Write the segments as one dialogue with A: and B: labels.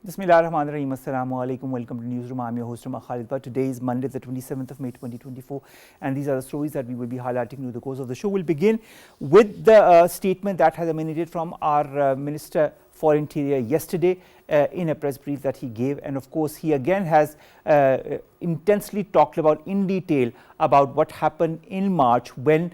A: Bismillahirrahmanirrahim. Assalamu alaikum. Welcome to Newsroom. I'm your host, Omar Khalid. Today is Monday, the 27th of May 2024, and these are the stories that we will be highlighting through the course of the show. We'll begin with the statement that has emanated from our Minister for Interior yesterday in a press brief that he gave, and of course he again has intensely talked about in detail about what happened in March when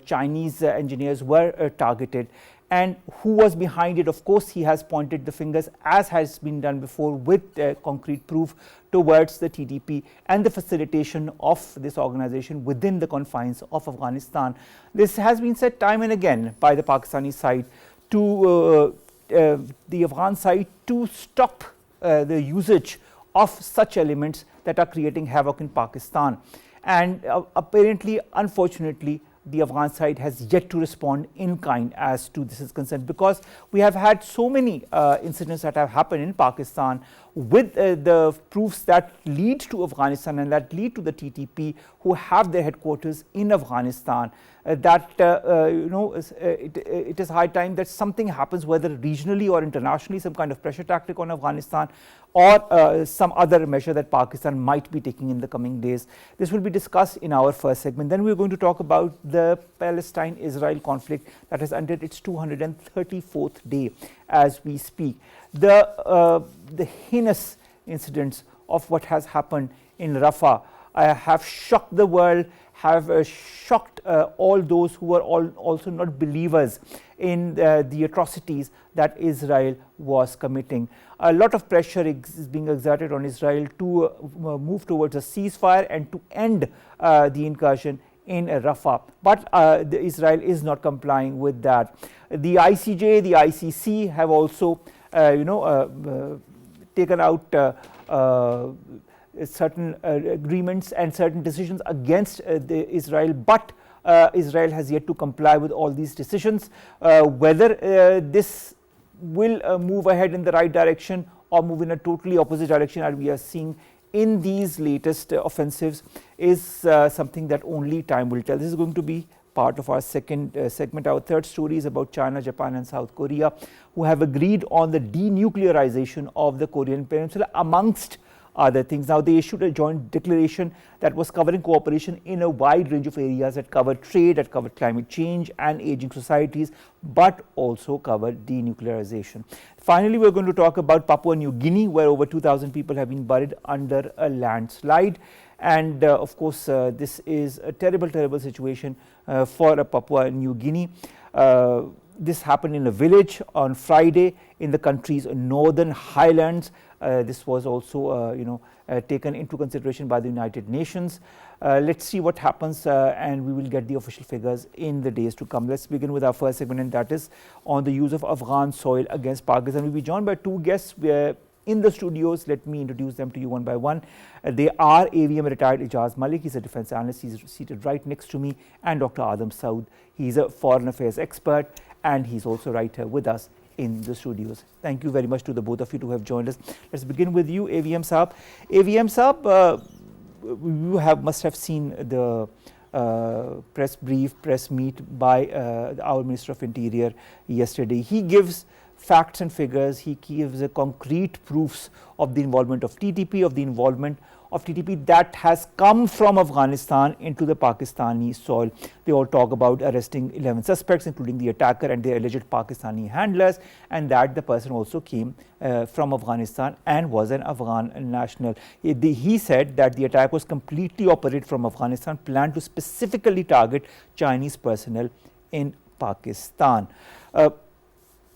A: Chinese engineers were targeted. And who was behind it? Of course, he has pointed the fingers, as has been done before, with concrete proof towards the TTP and the facilitation of this organization within the confines of Afghanistan. This has been said time and again by the Pakistani side to the Afghan side to stop the usage of such elements that are creating havoc in Pakistan. And apparently, unfortunately, the Afghan side has yet to respond in kind as to this is concerned, because we have had so many incidents that have happened in Pakistan with the proofs that lead to Afghanistan and that lead to the TTP, who have their headquarters in Afghanistan, that it is high time that something happens, whether regionally or internationally, some kind of pressure tactic on Afghanistan or some other measure that Pakistan might be taking in the coming days. This will be discussed in our first segment. Then we are going to talk about the Palestine-Israel conflict that has entered its 234th day as we speak. The heinous incidents of what has happened in Rafah have shocked the world, have shocked all those who are also not believers in the atrocities that Israel was committing. A lot of pressure is being exerted on Israel to move towards a ceasefire and to end the incursion in Rafah, but Israel is not complying with that. The ICJ, the ICC have also taken out certain agreements and certain decisions against Israel, but Israel has yet to comply with all these decisions. Whether this will move ahead in the right direction or move in a totally opposite direction, as we are seeing in these latest offensives, is something that only time will tell. This is going to be part of our second segment. Our third story is about China, Japan and South Korea, who have agreed on the denuclearization of the Korean peninsula, amongst other things. Now, they issued a joint declaration that was covering cooperation in a wide range of areas that covered trade, that covered climate change and aging societies, but also covered denuclearization. Finally, we are going to talk about Papua New Guinea, where over 2,000 people have been buried under a landslide. And of course, this is a terrible, terrible situation for Papua New Guinea. This happened in a village on Friday in the country's northern highlands. This was also taken into consideration by the United Nations. Let's see what happens, and we will get the official figures in the days to come. Let's begin with our first segment, and that is on the use of Afghan soil against Pakistan. We'll be joined by two guests in the studios. Let me introduce them to you one by one. They are AVM retired Ijaz Malik. He's a defense analyst. He's seated right next to me. And Dr. Saud. He's a foreign affairs expert, and he's also right here with us in the studios. Thank you very much to the both of you to have joined us. Let's begin with you, AVM Saab. AVM Saab, you must have seen the press meet by our Minister of Interior yesterday. He gives facts and figures. He gives concrete proofs of the involvement of TTP, that has come from Afghanistan into the Pakistani soil. They all talk about arresting 11 suspects, including the attacker and their alleged Pakistani handlers, and that the person also came from Afghanistan and was an Afghan national. He said that the attack was completely operated from Afghanistan, planned to specifically target Chinese personnel in Pakistan.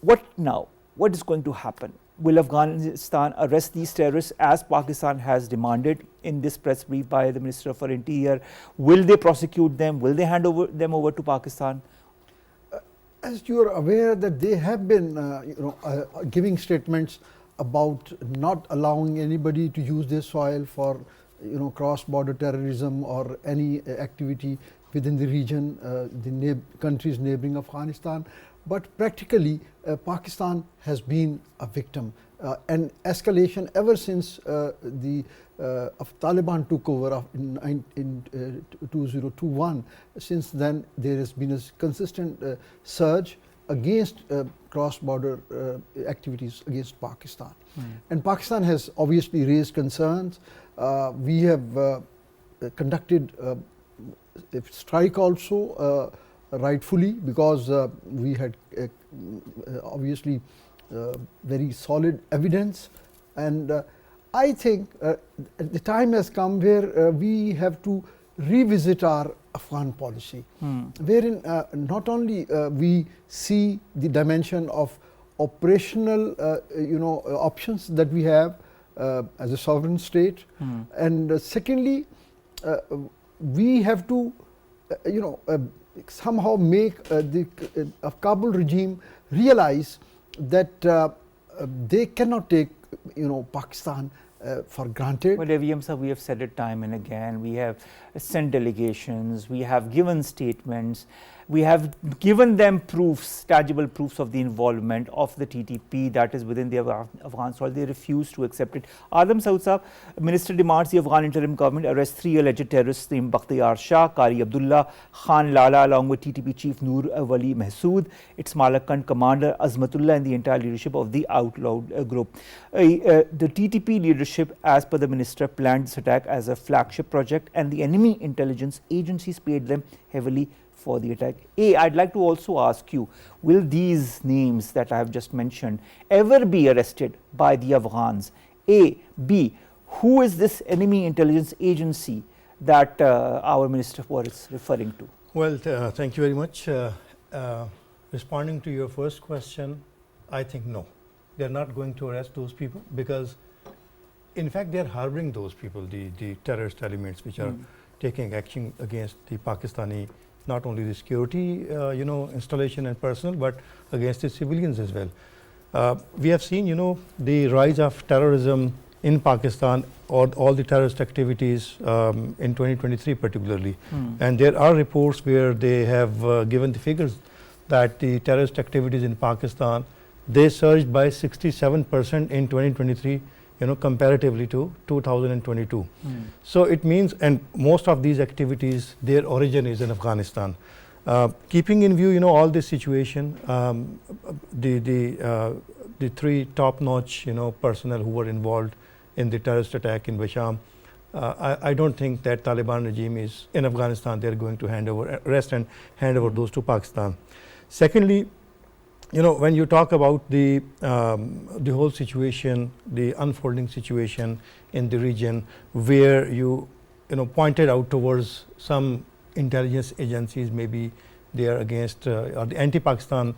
A: What now? What is going to happen? Will Afghanistan arrest these terrorists as Pakistan has demanded in this press brief by the Minister for Interior? Will they prosecute them? Will they hand them over to Pakistan?
B: As you are aware that they have been giving statements about not allowing anybody to use their soil for cross-border terrorism or any activity within the region, the countries neighboring Afghanistan. But practically, Pakistan has been a victim. An escalation ever since Taliban took over in 2021. Since then, there has been a consistent surge against cross-border activities against Pakistan. And Pakistan has obviously raised concerns. We have conducted a strike also rightfully, because we had obviously very solid evidence, and I think the time has come where we have to revisit our Afghan policy, wherein not only we see the dimension of operational options that we have as a sovereign state, and secondly we have to somehow make the Kabul regime realize that they cannot take Pakistan for granted.
A: Well, AVM sir, we have said it time and again. We have sent delegations, we have given statements, we have given them proofs, tangible proofs of the involvement of the TTP that is within the Afghan soil. They refuse to accept it. Adam Saud sahab, Minister demands the Afghan interim government arrest 3 alleged terrorists named Bakhtiyar Shah, Qari Abdullah, Khan Lala, along with TTP chief Noor Wali Mahsood, its Malakand commander Azmatullah, and the entire leadership of the outlawed group. The TTP leadership, as per the minister, planned this attack as a flagship project, and the enemy intelligence agencies paid them heavily for the attack. I'd like to also ask you, will these names that I have just mentioned ever be arrested by the Afghans? B, who is this enemy intelligence agency that our minister was referring to?
C: Well, thank you very much. Responding to your first question, I think no. They're not going to arrest those people, because in fact they're harboring those people, the terrorist elements which are taking action against the Pakistani, not only the security installation and personnel, but against the civilians as well. We have seen the rise of terrorism in Pakistan, or all the terrorist activities in 2023 particularly, and there are reports where they have given the figures that the terrorist activities in Pakistan, they surged by 67% in 2023 comparatively to 2022. So it means, and most of these activities, their origin is in Afghanistan. Keeping in view all this situation, the 3 top-notch personnel who were involved in the terrorist attack in Basham, I don't think that Taliban regime is in Afghanistan. They're going to arrest and hand over those to Pakistan. Secondly, when you talk about the whole situation, the unfolding situation in the region, where you pointed out towards some intelligence agencies, maybe they are against or the anti-Pakistan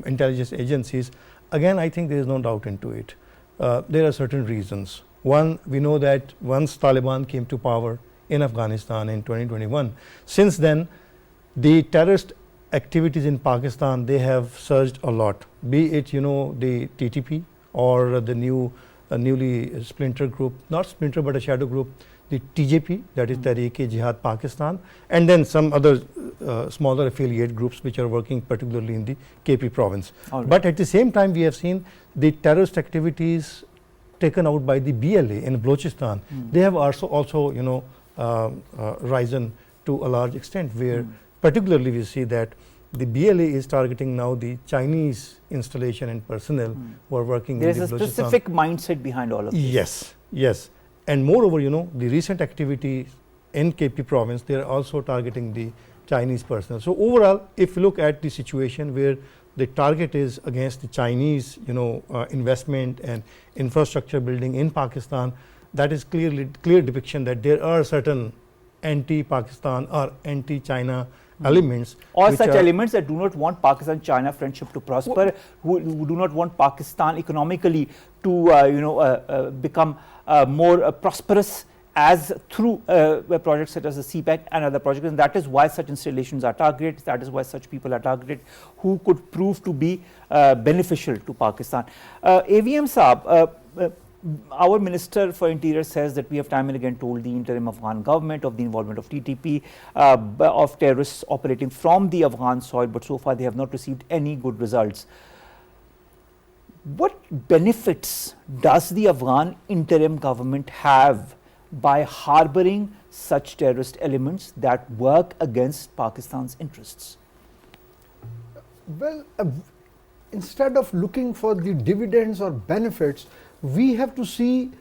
C: intelligence agencies, again I think there is no doubt into it. There are certain reasons. One, we know that once Taliban came to power in Afghanistan in 2021, since then the terrorist activities in Pakistan, they have surged a lot, be it the TTP or the newly splinter group, not splinter but a shadow group, the TJP, that is Tehreek-e-Jihad Pakistan, and then some other smaller affiliate groups which are working particularly in the KP province. But at the same time we have seen the terrorist activities taken out by the BLA in Balochistan. They have also risen to a large extent, where particularly we see that the BLA is targeting now the Chinese installation and personnel who are working in the Balochistan.
A: There is a specific mindset behind all of this.
C: Yes. And moreover, the recent activity in KP province, they are also targeting the Chinese personnel. So overall, if you look at the situation where the target is against the Chinese, investment and infrastructure building in Pakistan, that is clear depiction that there are certain anti-Pakistan or anti-China elements,
A: or such elements that do not want Pakistan-China friendship to prosper, who do not want Pakistan economically to become more prosperous as through projects such as the CPEC and other projects, and that is why such installations are targeted, that is why such people are targeted who could prove to be beneficial to Pakistan. AVM Saab, our Minister for Interior says that we have time and again told the interim Afghan government of the involvement of TTP, of terrorists operating from the Afghan soil, but so far they have not received any good results. What benefits does the Afghan interim government have by harboring such terrorist elements that work against Pakistan's interests?
B: Well, instead of looking for the dividends or benefits, we have to see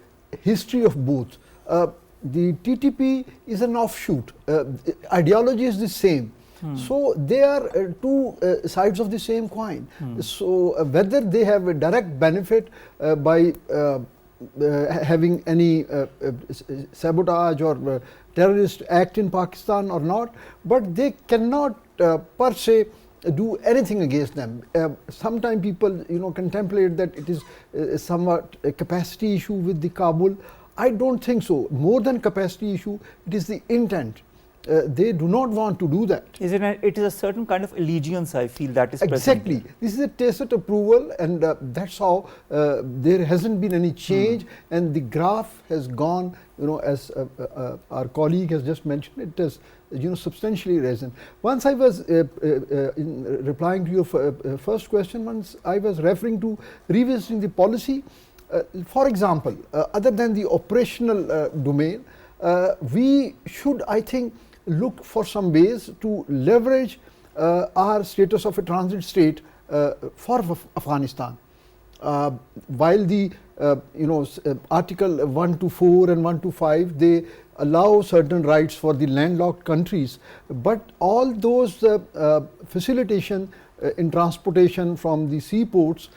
B: history of both. The TTP is an offshoot. Ideology is the same. So they are two sides of the same coin. So whether they have a direct benefit by having any sabotage or terrorist act in Pakistan or not, but they cannot per se do anything against them. Sometimes people contemplate that it is somewhat a capacity issue with the Kabul. I don't think so. More than capacity issue, it is the intent. They do not want to do that.
A: It is a certain kind of allegiance, I feel, that is
B: exactly
A: present.
B: This is a tacit approval, and that's how there hasn't been any change, and the graph has gone, as our colleague has just mentioned, it has substantially risen. Once I was in replying to your first question, once I was referring to revisiting the policy. For example, other than the operational domain, we should, I think, look for some ways to leverage our status of a transit state for Afghanistan. While the Article 1 to 4 and 1 to 5, they allow certain rights for the landlocked countries, but all those facilitation in transportation from the seaports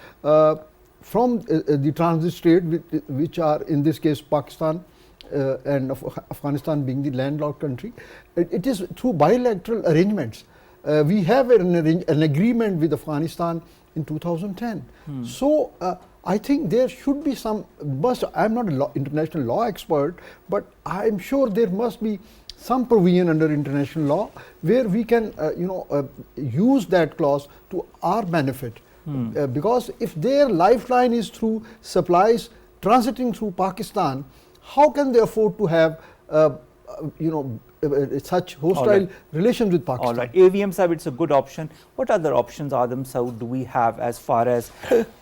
B: from the transit state, which are in this case Pakistan and Afghanistan being the landlocked country, it is through bilateral arrangements. We have an agreement with Afghanistan in 2010. So I think there should be some, I am not an international law expert, but I am sure there must be some provision under international law where we can use that clause to our benefit. Because if their lifeline is through supplies transiting through Pakistan, how can they afford to have such hostile relations with Pakistan?
A: All right, AVM Sahib, it's a good option. What other options, Adam Saud, do we have as far as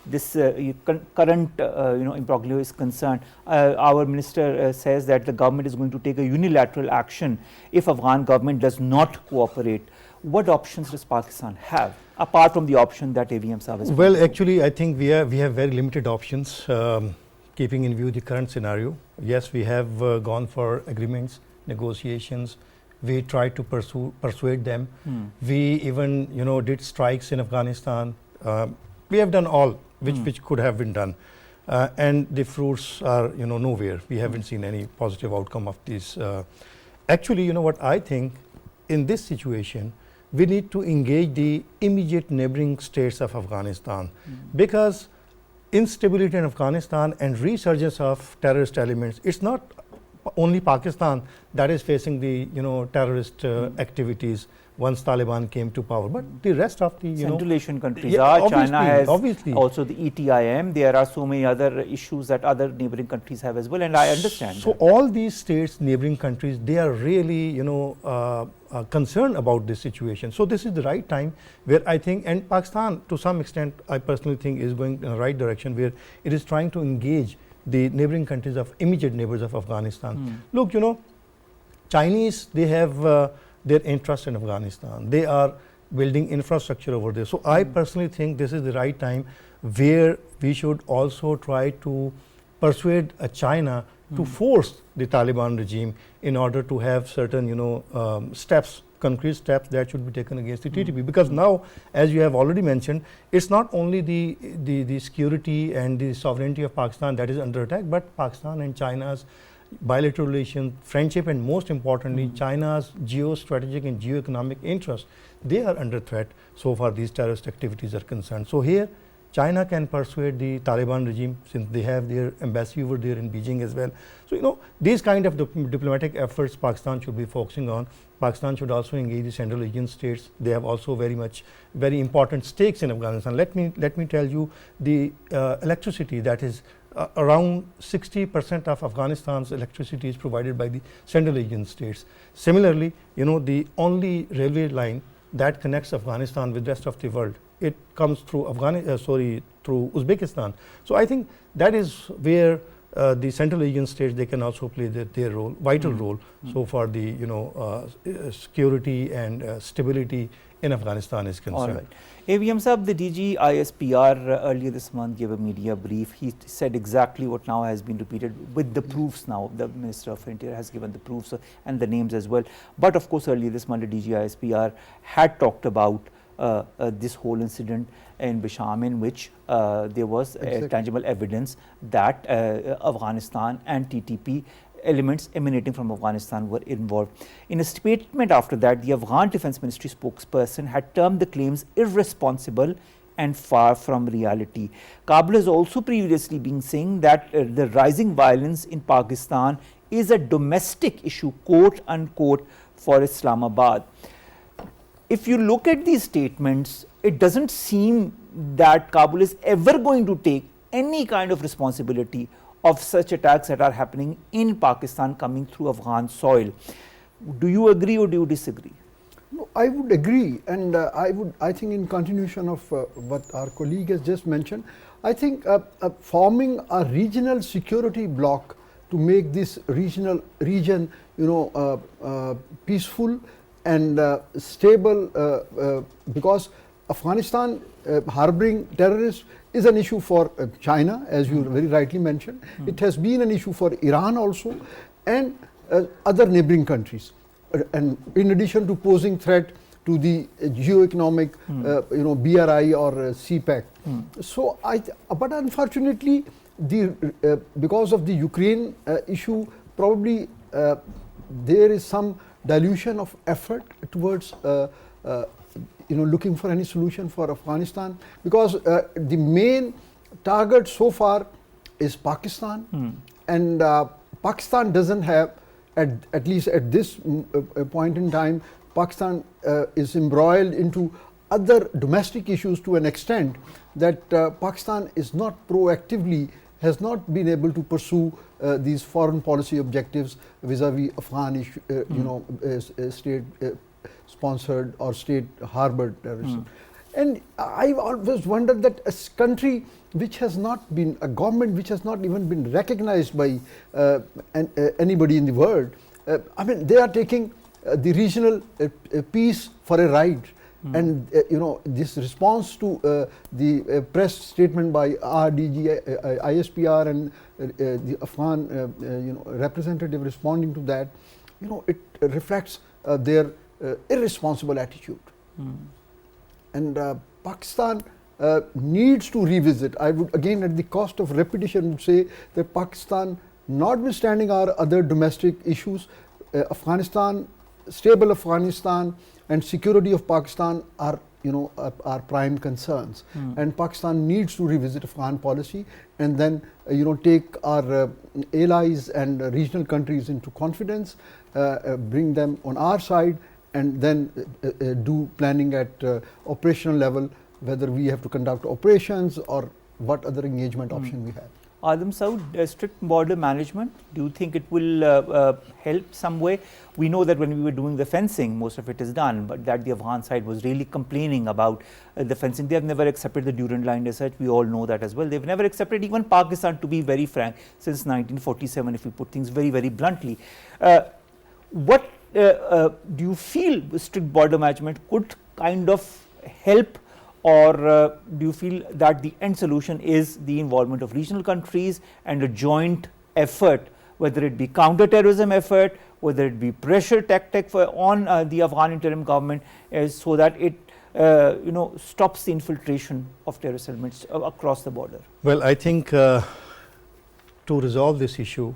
A: this current imbroglio is concerned? Our minister says that the government is going to take a unilateral action if Afghan government does not cooperate. What options does Pakistan have, apart from the option that AVM Sahib has?
C: Well, actually, I think we have very limited options, keeping in view the current scenario. Yes, we have gone for agreements, negotiations. We tried to persuade them. We even, did strikes in Afghanistan. We have done all which could have been done, and the fruits are, nowhere. We haven't seen any positive outcome of this. Actually, what I think in this situation, we need to engage the immediate neighboring states of Afghanistan, because instability in Afghanistan and resurgence of terrorist elements, it's not only Pakistan that is facing the terrorist activities once Taliban came to power, but the rest of the
A: Central Asian countries are. China has also the ETIM. There are so many other issues that other neighboring countries have as well, and I understand.
C: So all these states, neighboring countries, they are really concerned about this situation. So this is the right time where I think, and Pakistan to some extent I personally think is going in the right direction, where it is trying to engage the neighboring countries of immediate neighbors of Afghanistan. Look, Chinese, they have their interest in Afghanistan. They are building infrastructure over there. So I personally think this is the right time where we should also try to persuade China to force the Taliban regime in order to have certain steps, concrete steps that should be taken against the TTP. Because now, as you have already mentioned, it's not only the security and the sovereignty of Pakistan that is under attack, but Pakistan and China's bilateral relations, friendship, and most importantly, China's geostrategic and geoeconomic interests, they are under threat so far these terrorist activities are concerned. So here, China can persuade the Taliban regime, since they have their embassy over there in Beijing as well. So, these kind of diplomatic efforts Pakistan should be focusing on. Pakistan should also engage the Central Asian states. They have also very important stakes in Afghanistan. Let me tell you, the electricity that is around 60% of Afghanistan's electricity is provided by the Central Asian states. Similarly, the only railway line that connects Afghanistan with the rest of the world, it comes through through Uzbekistan. So I think that is where the Central Asian states, they can also play their role, vital role, so far the security and stability in Afghanistan is concerned.
A: All right. AVM Sahab, the DG ISPR earlier this month gave a media brief. He said exactly what now has been repeated with the proofs now. The Minister of Interior has given the proofs and the names as well. But of course, earlier this month, the DG ISPR had talked about this whole incident in Bisham, in which there was tangible evidence that Afghanistan and TTP elements emanating from Afghanistan were involved. In a statement after that, the Afghan Defence Ministry spokesperson had termed the claims irresponsible and far from reality. Kabul has also previously been saying that the rising violence in Pakistan is a domestic issue, quote unquote, for Islamabad. If you look at these statements, it doesn't seem that Kabul is ever going to take any kind of responsibility of such attacks that are happening in Pakistan coming through Afghan soil. Do you agree or do you disagree?
B: No, I would agree, and I think in continuation of what our colleague has just mentioned, I think forming a regional security bloc to make this region, peaceful and stable, because Afghanistan harboring terrorists is an issue for China, as you very rightly mentioned. It has been an issue for Iran also, and other neighboring countries. And in addition to posing threat to the geo-economic, BRI or CPEC. So, but unfortunately, because of the Ukraine issue, probably there is some dilution of effort towards looking for any solution for Afghanistan, because the main target so far is Pakistan, and Pakistan doesn't have, at least at this point in time, Pakistan is embroiled into other domestic issues to an extent that Pakistan is not proactively, has not been able to pursue these foreign policy objectives vis-a-vis Afghan state sponsored or state harbored terrorism. And I always wondered that a country which has not been, a government which has not even been recognized by anybody in the world, I mean, they are taking the regional peace for a ride. And this response to the press statement by RDG, ISPR and the Afghan representative responding to that, it reflects their irresponsible attitude. And Pakistan needs to revisit. I would again, at the cost of repetition, would say that Pakistan, notwithstanding our other domestic issues, Afghanistan, stable Afghanistan and security of Pakistan are our prime concerns. And Pakistan needs to revisit Afghan policy and then take our allies and regional countries into confidence, bring them on our side, and then do planning at operational level, whether we have to conduct operations or what other engagement option we have.
A: Adam Saud, strict border management, do you think it will help some way? We know that when we were doing the fencing, most of it is done, but that the Afghan side was really complaining about the fencing. They have never accepted the Durand line as such. We all know that as well. They've never accepted even Pakistan, to be very frank, since 1947, if we put things very, very bluntly. What do you feel strict border management could kind of help, or do you feel that the end solution is the involvement of regional countries and a joint effort, whether it be counter-terrorism effort, whether it be pressure tactic on the Afghan interim government, so that it stops the infiltration of terrorist elements across the border?
C: Well, I think to resolve this issue,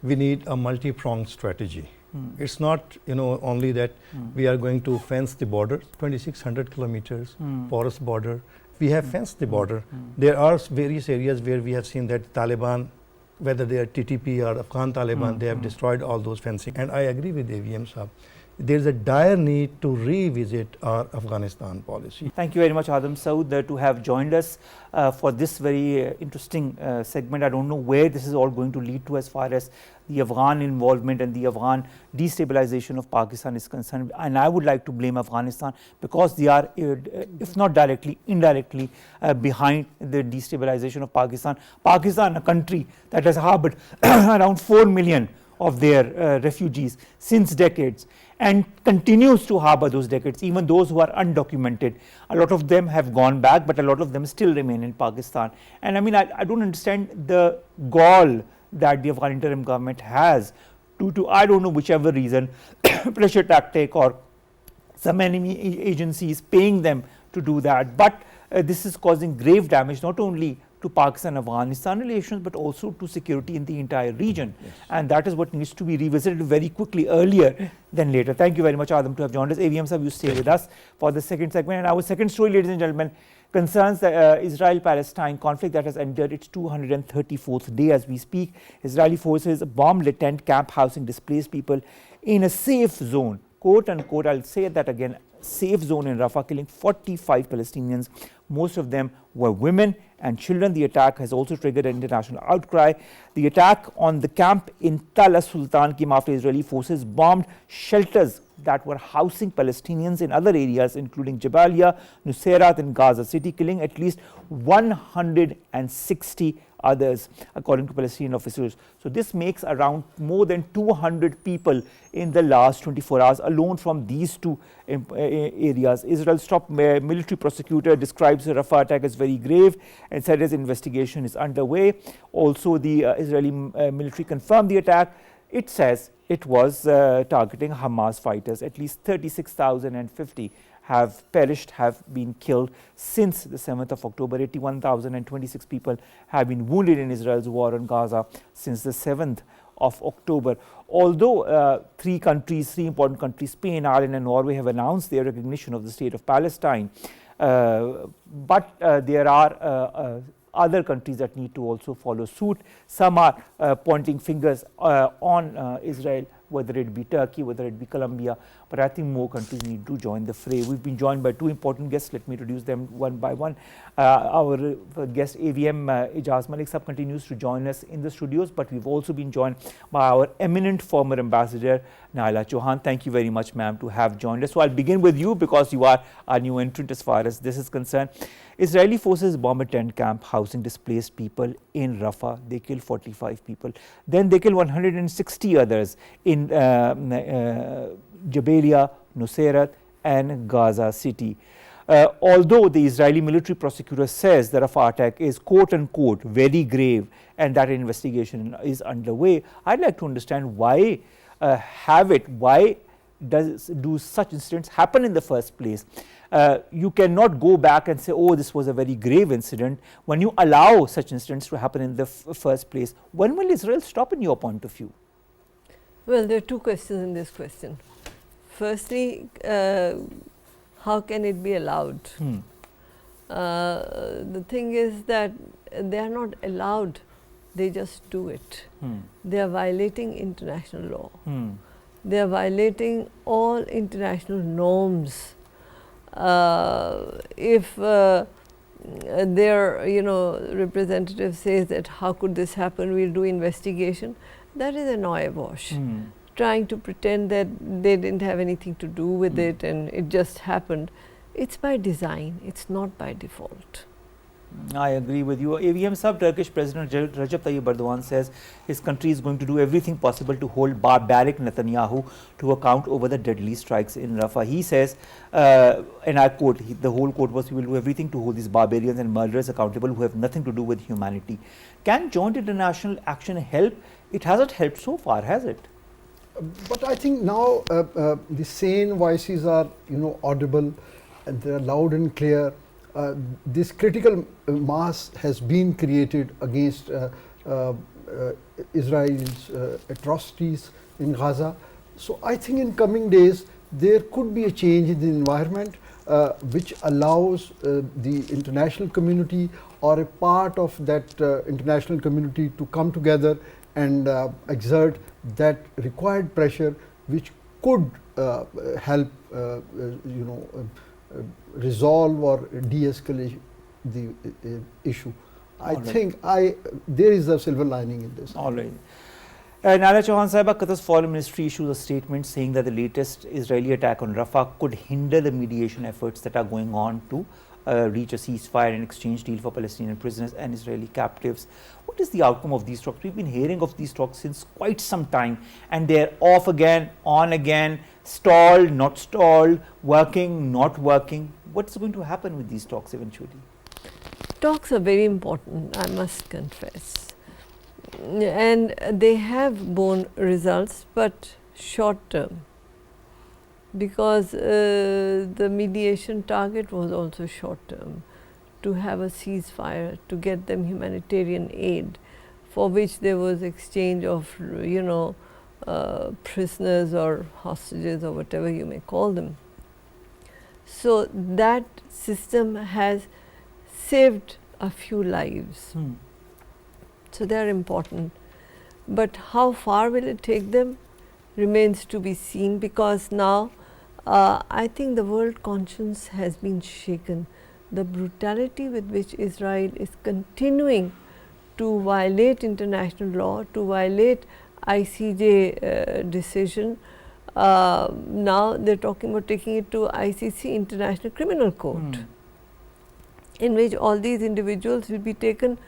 C: we need a multi-pronged strategy. It's not only that we are going to fence the border, 2600 kilometers porous border. We have fenced the border. There are various areas where we have seen that Taliban, whether they are TTP or Afghan Taliban, they have destroyed all those fencing. And I agree with AVM Saab. there is a dire need to revisit our Afghanistan policy.
A: Thank you very much, Adam Saud, to have joined us for this very interesting segment. I don't know where this is all going to lead to as far as the Afghan involvement and the Afghan destabilization of Pakistan is concerned. And I would like to blame Afghanistan because they are, if not directly, indirectly behind the destabilization of Pakistan. Pakistan, a country that has harbored around 4 million of their refugees since decades and continues to harbor those decades, even those who are undocumented. A lot of them have gone back, but a lot of them still remain in Pakistan. And I mean, I don't understand the gall that the Afghan interim government has to I don't know, whichever reason, pressure tactic or some enemy agencies paying them to do that. But this is causing grave damage not only to Pakistan-Afghanistan relations, but also to security in the entire region.
C: Yes.
A: And that is what needs to be revisited very quickly, earlier than later. Thank you very much, Adam, to have joined us. AVM sir, you stay with us for the second segment. And our second story, ladies and gentlemen, concerns the Israel-Palestine conflict that has entered its 234th day as we speak. Israeli forces bombed a tent camp housing displaced people in a safe zone, quote unquote, I'll say that again, safe zone in Rafah, killing 45 Palestinians. Most of them were women and children. The attack has also triggered an international outcry. The attack on the camp in Tal Sultan came after Israeli forces bombed shelters that were housing Palestinians in other areas, including Jabalia, Nusayrat, and Gaza City, killing at least 160 others, according to Palestinian officials. So this makes around more than 200 people in the last 24 hours alone from these two areas. Israel's top military prosecutor describes the Rafah attack as very grave and said his investigation is underway. Also, the Israeli military confirmed the attack. It says it was targeting Hamas fighters. At least 36,050 have perished, have been killed since the 7th of October. 81,026 people have been wounded in Israel's war on Gaza since the 7th of October. Although three important countries, Spain, Ireland and Norway, have announced their recognition of the state of Palestine, but there are other countries that need to also follow suit. Some are pointing fingers on Israel, whether it be Turkey, whether it be Colombia, but I think more countries need to join the fray. We've been joined by two important guests. Let me introduce them one by one. Our guest AVM Ijaz Malik sab continues to join us in the studios, but we've also been joined by our eminent former ambassador Naela Chohan. Thank you very much, ma'am, to have joined us. So I'll begin with you because you are our new entrant as far as this is concerned. Israeli forces bomb a tent camp housing displaced people in Rafah. They kill 45 people. Then they kill 160 others in Jabalia, Nusayrat and Gaza City. Although the Israeli military prosecutor says the Rafah attack is quote unquote very grave and that investigation is underway, I'd like to understand why why do such incidents happen in the first place? You cannot go back and say, oh, this was a very grave incident when you allow such incidents to happen in the first place. When will Israel stop in your point of view?
D: Well, there are two questions in this question. Firstly, how can it be allowed? The thing is that they are not allowed, they just do it. They are violating international law. They are violating all international norms. If their representative says that how could this happen, we'll do investigation, that is an eyewash. Trying to pretend that they didn't have anything to do with it and it just happened. It's by design, it's not by default.
A: I agree with you. AVM sub Turkish President Recep Tayyip Erdogan says his country is going to do everything possible to hold barbaric Netanyahu to account over the deadly strikes in Rafah. He says, and I quote, the whole quote was, we will do everything to hold these barbarians and murderers accountable who have nothing to do with humanity. Can joint international action help? It hasn't helped so far, has it?
B: But I think now the sane voices are audible and they are loud and clear. This critical mass has been created against Israel's atrocities in Gaza. So I think in coming days there could be a change in the environment which allows the international community or a part of that international community to come together and exert that required pressure which could help resolve or de-escalate the issue. I think there is a silver lining in this.
A: All right. Naela Chohan Sahiba, Qatar's foreign ministry issues a statement saying that the latest Israeli attack on Rafah could hinder the mediation efforts that are going on to reach a ceasefire and exchange deal for Palestinian prisoners and Israeli captives. What is the outcome of these talks? We've been hearing of these talks since quite some time, and they're off again, on again, stalled, not stalled, working, not working. What's going to happen with these talks eventually?
D: Talks are very important, I must confess. And they have borne results, but short term, because the mediation target was also short term, to have a ceasefire, to get them humanitarian aid, for which there was exchange of prisoners or hostages or whatever you may call them. So that system has saved a few lives. So they are important, but how far will it take them remains to be seen, because now I think the world conscience has been shaken. The brutality with which Israel is continuing to violate international law, to violate ICJ decision. Now they are talking about taking it to ICC, International Criminal Court, in which all these individuals will be taken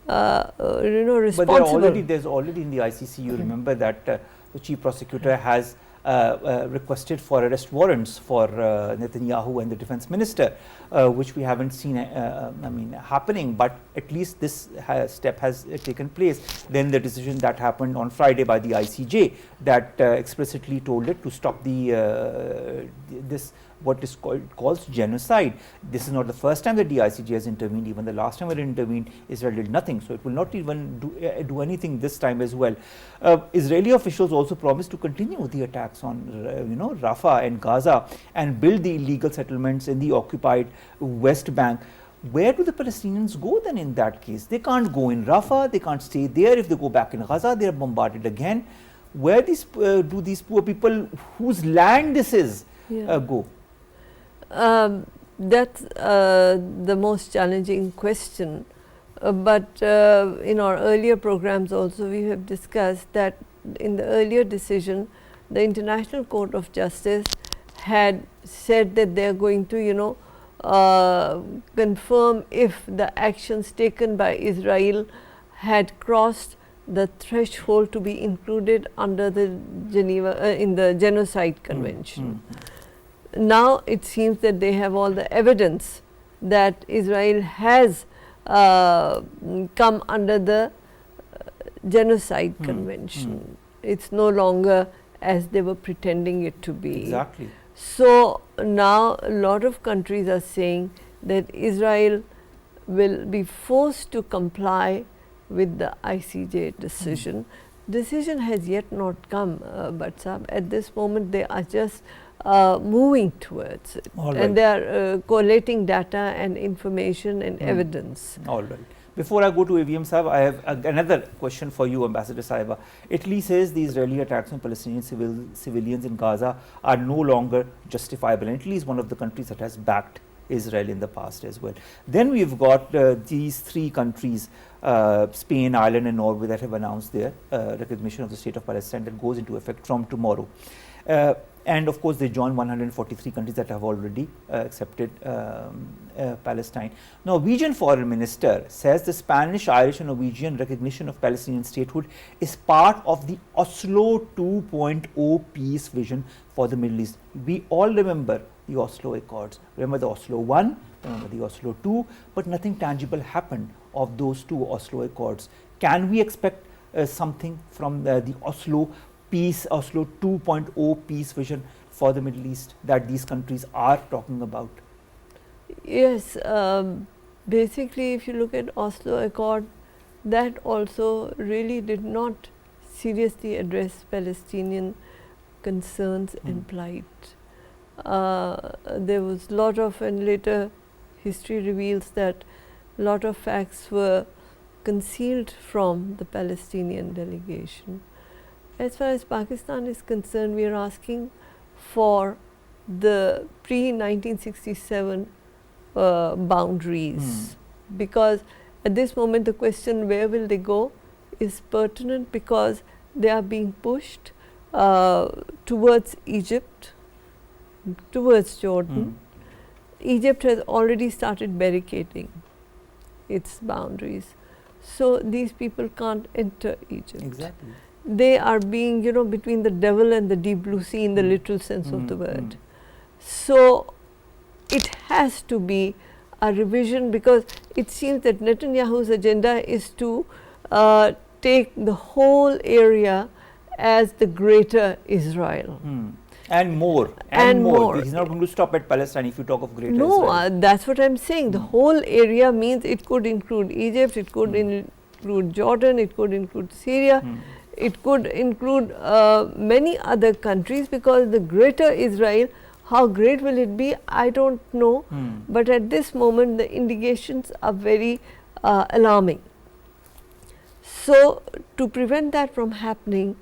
D: responsible.
A: But there's already in the ICC, you remember that the chief prosecutor has requested for arrest warrants for Netanyahu and the defense minister, which we haven't seen happening, but at least this step has taken place. Then the decision that happened on Friday by the ICJ that explicitly told it to stop the this what is called genocide. This is not the first time that the ICJ has intervened. Even the last time it intervened, Israel did nothing. So it will not even do anything this time as well. Israeli officials also promised to continue the attacks on Rafah and Gaza and build the illegal settlements in the occupied West Bank. Where do the Palestinians go then in that case? They can't go in Rafah, they can't stay there. If they go back in Gaza, they are bombarded again. Where do these poor people whose land this is go?
D: That's the most challenging question, but in our earlier programs also we have discussed that in the earlier decision the International Court of Justice had said that they are going to confirm if the actions taken by Israel had crossed the threshold to be included under the in the Genocide Convention. Now it seems that they have all the evidence that Israel has come under the Genocide Convention. It's no longer as they were pretending it to be.
A: Exactly.
D: So now a lot of countries are saying that Israel will be forced to comply with the ICJ decision. Decision has yet not come, but at this moment they are just moving towards it, and they are collating data and information and evidence.
A: All right. Before I go to AVM Sahib, I have another question for you, Ambassador Sahiba. Italy says the Israeli attacks on Palestinian civilians in Gaza are no longer justifiable. And Italy is one of the countries that has backed Israel in the past as well. Then we've got these three countries, Spain, Ireland and Norway, that have announced their recognition of the state of Palestine that goes into effect from tomorrow. And of course, they join 143 countries that have already accepted Palestine. Norwegian foreign minister says the Spanish, Irish and Norwegian recognition of Palestinian statehood is part of the Oslo 2.0 peace vision for the Middle East. We all remember the Oslo Accords. Remember the Oslo 1, remember the Oslo 2, but nothing tangible happened of those two Oslo Accords. Can we expect something from the Oslo peace, Oslo 2.0 peace vision for the Middle East that these countries are talking about?
D: Yes, basically if you look at Oslo Accord, that also really did not seriously address Palestinian concerns and plight. There was a lot of, and later history reveals that a lot of facts were concealed from the Palestinian delegation. As far as Pakistan is concerned, we are asking for the pre-1967 boundaries, because at this moment the question where will they go is pertinent, because they are being pushed towards Egypt, towards Jordan. Egypt has already started barricading its boundaries. So, these people can't enter Egypt.
A: Exactly.
D: They are being, you know, between the devil and the deep blue sea in the literal sense of the word. So, it has to be a revision, because it seems that Netanyahu's agenda is to take the whole area as the greater Israel.
A: And more, and more. He's not going to stop at Palestine if you talk of greater Israel.
D: No, that's what I'm saying. The whole area means it could include Egypt, it could include Jordan, it could include Syria, it could include many other countries, because the greater Israel, how great will it be? I don't know. But at this moment, the indications are very alarming. So, to prevent that from happening,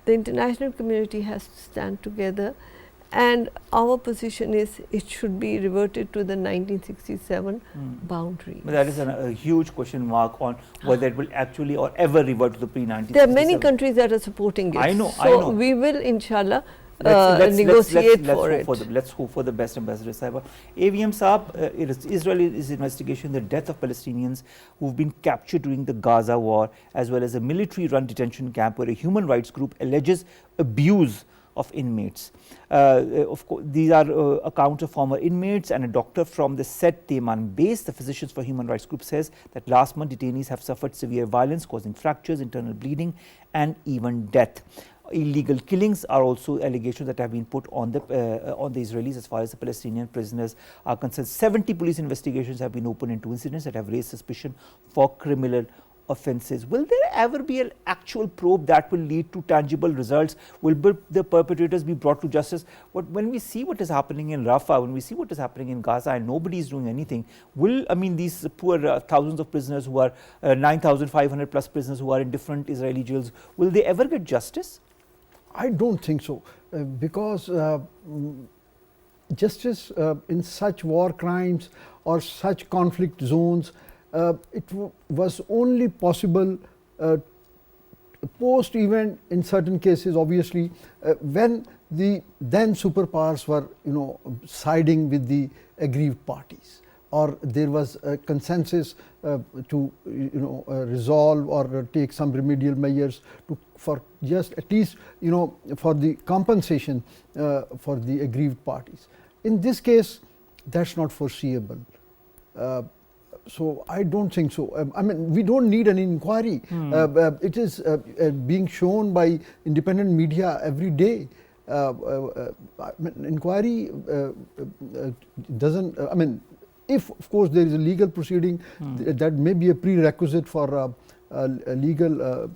D: the international community has to stand together, and our position is it should be reverted to the 1967 boundaries.
A: But that is a huge question mark on whether it will actually or ever revert to the pre-1967.
D: There are many countries that are supporting it.
A: I know,
D: so
A: I know.
D: we will inshallah
A: negotiate
D: for it.
A: Let's hope for the best, Ambassador Sahiba. AVM Saab, Israel is investigating the death of Palestinians who have been captured during the Gaza war, as well as a military-run detention camp where a human rights group alleges abuse of inmates. Of course, these are accounts of former inmates, and a doctor from the Set Teman base, the Physicians for Human Rights group, says that last month detainees have suffered severe violence, causing fractures, internal bleeding, and even death. Illegal killings are also allegations that have been put on the Israelis as far as the Palestinian prisoners are concerned. 70 police investigations have been opened into incidents that have raised suspicion for criminal offences. Will there ever be an actual probe that will lead to tangible results? Will the perpetrators be brought to justice? When we see what is happening in Rafah, when we see what is happening in Gaza and nobody is doing anything, these poor thousands of prisoners who are 9,500 plus prisoners who are in different Israeli jails, will they ever get justice?
B: I don't think so, because justice in such war crimes or such conflict zones, it was only possible post event in certain cases, obviously, when the then superpowers were, siding with the aggrieved parties, or there was a consensus to resolve or take some remedial measures for just at least for the compensation for the aggrieved parties. In this case, that's not foreseeable. So I don't think so. I mean, we don't need an inquiry. It is being shown by independent media every day. Inquiry doesn't. I mean, if of course there is a legal proceeding, that may be a prerequisite for legal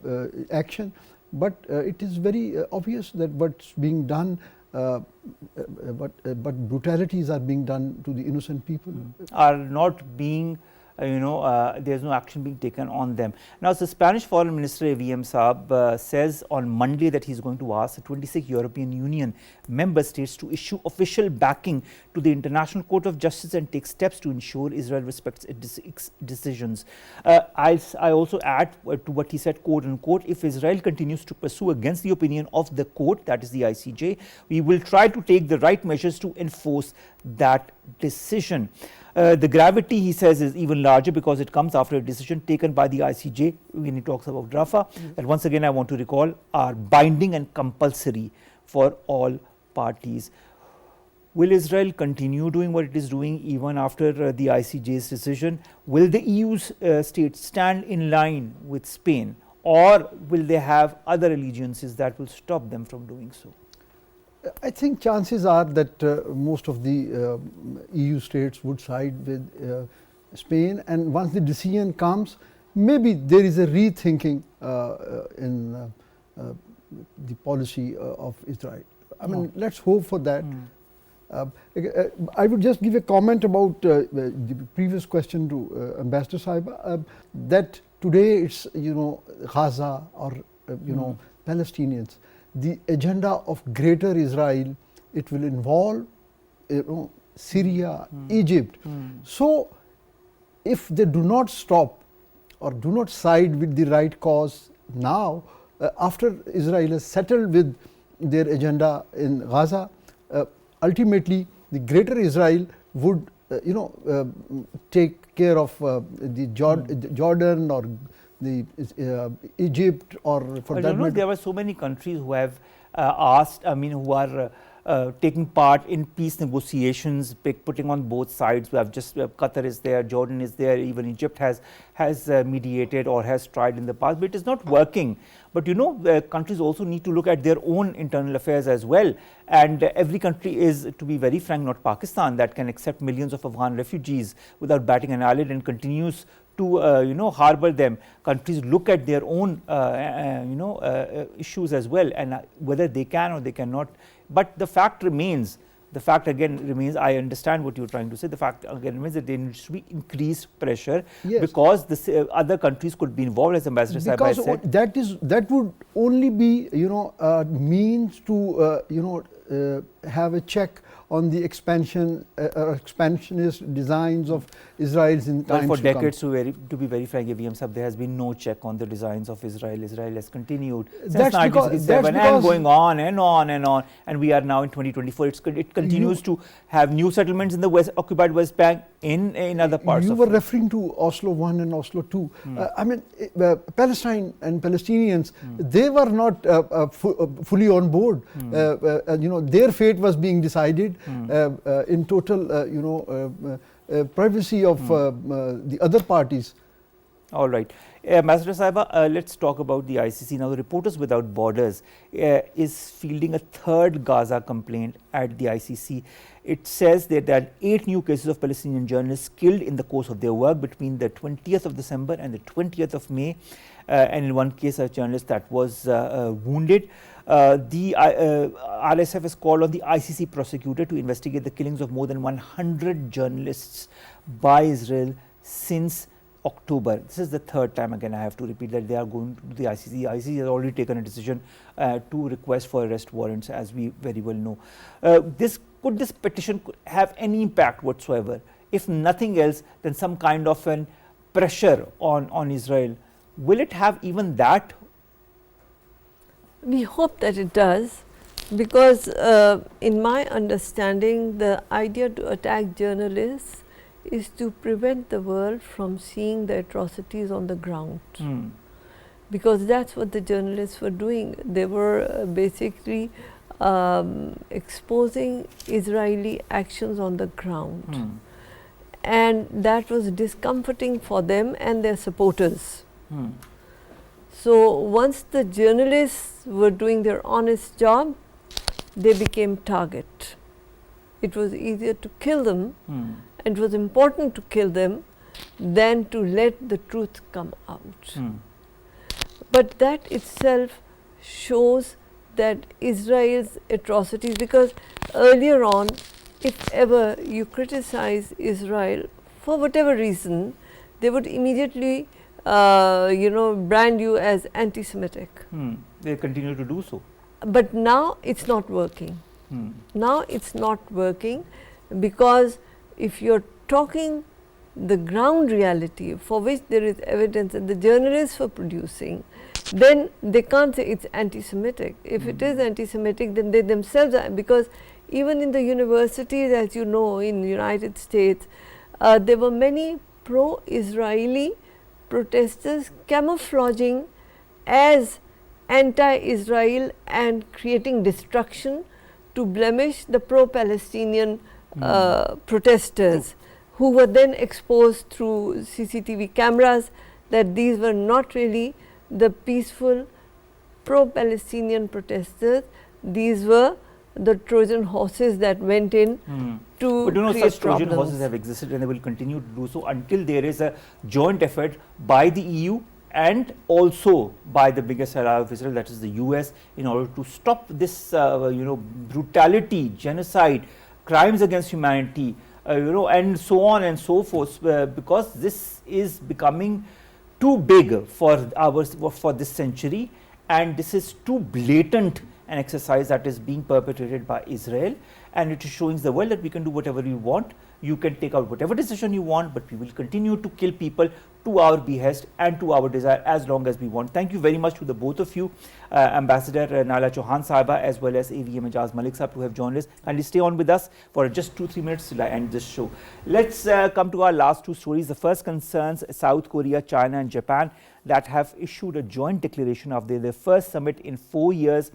B: action. But it is very obvious that what's being done. But brutalities are being done to the innocent people.
A: Are not being, there's no action being taken on them. Now, the Spanish Foreign Minister AVM Saab says on Monday that he's going to ask the 26 European Union member states to issue official backing to the International Court of Justice and take steps to ensure Israel respects its decisions. I also add to what he said, quote unquote, if Israel continues to pursue against the opinion of the court, that is the ICJ, we will try to take the right measures to enforce that decision. The gravity, he says, is even larger because it comes after a decision taken by the ICJ when he talks about Rafah, that once again I want to recall are binding and compulsory for all parties. Will Israel continue doing what it is doing even after the ICJ's decision? Will the EU states stand in line with Spain, or will they have other allegiances that will stop them from doing so?
B: I think chances are that most of the EU states would side with Spain, and once the decision comes, maybe there is a rethinking in the policy of Israel. I mean, let's hope for that. I would just give a comment about the previous question to Ambassador Sahiba, that today it's Gaza or Palestinians. The agenda of greater Israel it will involve Syria, Egypt. So, if they do not stop or do not side with the right cause now, after Israel has settled with their agenda in Gaza, ultimately the greater Israel would take care of the Jordan or the Egypt, or for that matter.
A: There were so many countries who have asked, who are taking part in peace negotiations, putting on both sides. We have just Qatar is there, Jordan is there, even Egypt has mediated or has tried in the past, but it is not working. But countries also need to look at their own internal affairs as well, and every country is, to be very frank, not Pakistan, that can accept millions of Afghan refugees without batting an eyelid and continues to harbor them. Countries look at their own issues as well, and whether they can or they cannot. But the fact remains, I understand what you are trying to say, the fact again remains that there needs to be increased pressure, because the other countries could be involved, as Ambassador Sahiba said.
B: That would only be means to have a check on the expansionist designs of Israel's in times
A: for
B: to
A: decades,
B: come.
A: to be very frank, there has been no check on the designs of Israel. Israel has continued since
B: That's
A: 1967 and going on and on and on, and we are now in 2024. It continues to have new settlements in the occupied West Bank, in other parts.
B: You were referring to Oslo 1 and Oslo 2. Palestine and Palestinians, they were not fully on board. Their fate was being decided in total privacy of the other parties.
A: All right. Ambassador Sahiba, let's talk about the ICC. Now, the Reporters Without Borders is fielding a third Gaza complaint at the ICC. It says that there are 8 new cases of Palestinian journalists killed in the course of their work between the 20th of December and the 20th of May. And in one case, a journalist that was wounded. The RSF has called on the ICC prosecutor to investigate the killings of more than 100 journalists by Israel since October. This is the third time, again I have to repeat, that they are going to the ICC. The ICC has already taken a decision to request for arrest warrants, as we very well know. Could this petition have any impact whatsoever? If nothing else, then some kind of an pressure on Israel. Will it have even that?
D: We hope that it does, because in my understanding, the idea to attack journalists is to prevent the world from seeing the atrocities on the ground. Because that's what the journalists were doing. They were basically exposing Israeli actions on the ground. And that was discomforting for them and their supporters. So, once the journalists were doing their honest job, they became target. It was easier to kill them, and it was important to kill them than to let the truth come out. But that itself shows that Israel's atrocities, because earlier on, if ever you criticize Israel for whatever reason, they would immediately brand you as anti-Semitic.
A: They continue to do so.
D: But now it's not working. Now it's not working, because if you're talking the ground reality for which there is evidence that the journalists were producing, then they can't say it's anti-Semitic. If it is anti-Semitic, then they themselves are, because even in the universities, as you know, in the United States, there were many pro-Israeli protesters camouflaging as anti-Israel and creating destruction to blemish the pro-Palestinian protesters, who were then exposed through CCTV cameras that these were not really the peaceful pro-Palestinian protesters. These were the Trojan horses that went in to create
A: such Trojan horses have existed, and they will continue to do so until there is a joint effort by the EU and also by the biggest ally of Israel, that is the US, in order to stop this brutality, genocide, crimes against humanity, and so on and so forth, because this is becoming too big for this century, and this is too blatant an exercise that is being perpetrated by Israel, and it is showing the world that we can do whatever we want. You can take out whatever decision you want, but we will continue to kill people to our behest and to our desire as long as we want. Thank you very much to the both of you, Ambassador Naela Chohan Sahiba as well as AVM Ijaz Malik Sahib, to have joined us. Kindly stay on with us for just 2-3 minutes till I end this show. Let's come to our last two stories. The first concerns South Korea, China and Japan that have issued a joint declaration of their first summit in 4 years.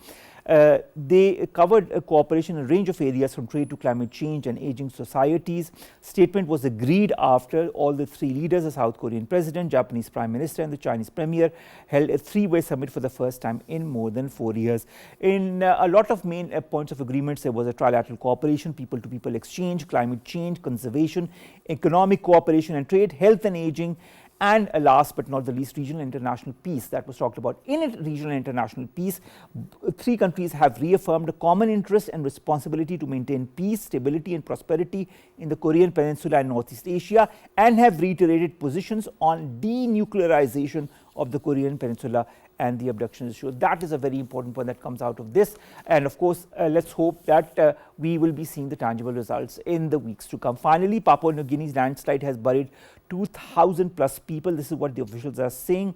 A: They covered cooperation in a range of areas from trade to climate change and aging societies. Statement was agreed after all the three leaders, the South Korean president, Japanese prime minister and the Chinese premier, held a three-way summit for the first time in more than 4 years. In a lot of main points of agreements, there was a trilateral cooperation, people-to-people exchange, climate change, conservation, economic cooperation and trade, health and aging, and last but not the least, regional and international peace that was talked about. In regional and international peace, three countries have reaffirmed a common interest and responsibility to maintain peace, stability and prosperity in the Korean Peninsula and Northeast Asia, and have reiterated positions on denuclearization of the Korean Peninsula and the abduction issue. That is a very important point that comes out of this, and of course let's hope that we will be seeing the tangible results in the weeks to come. Finally, Papua New Guinea's landslide has buried 2,000 plus people. This is what the officials are saying.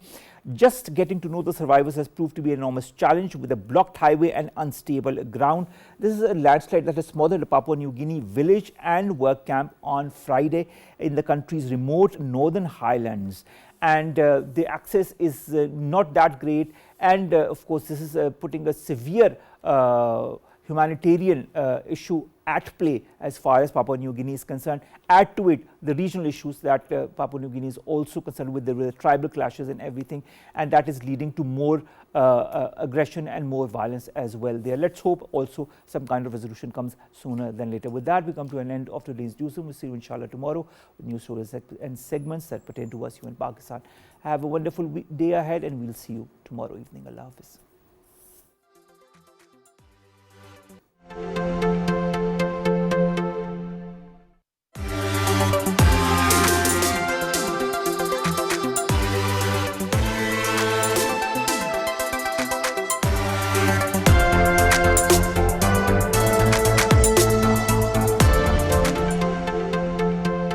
A: Just getting to know the survivors has proved to be an enormous challenge with a blocked highway and unstable ground. This is a landslide that has smothered a Papua New Guinea village and work camp on Friday in the country's remote northern highlands. And the access is not that great, and of course this is putting a severe humanitarian issue at play as far as Papua New Guinea is concerned. Add to it the regional issues that Papua New Guinea is also concerned with, the tribal clashes and everything, and that is leading to more aggression and more violence as well there. Let's hope also some kind of resolution comes sooner than later. With that, we come to an end of today's NEWSROOM. We'll see you inshallah tomorrow with news stories and segments that pertain to us here in Pakistan. Have a wonderful day ahead, and we'll see you tomorrow evening. Allah Hafiz.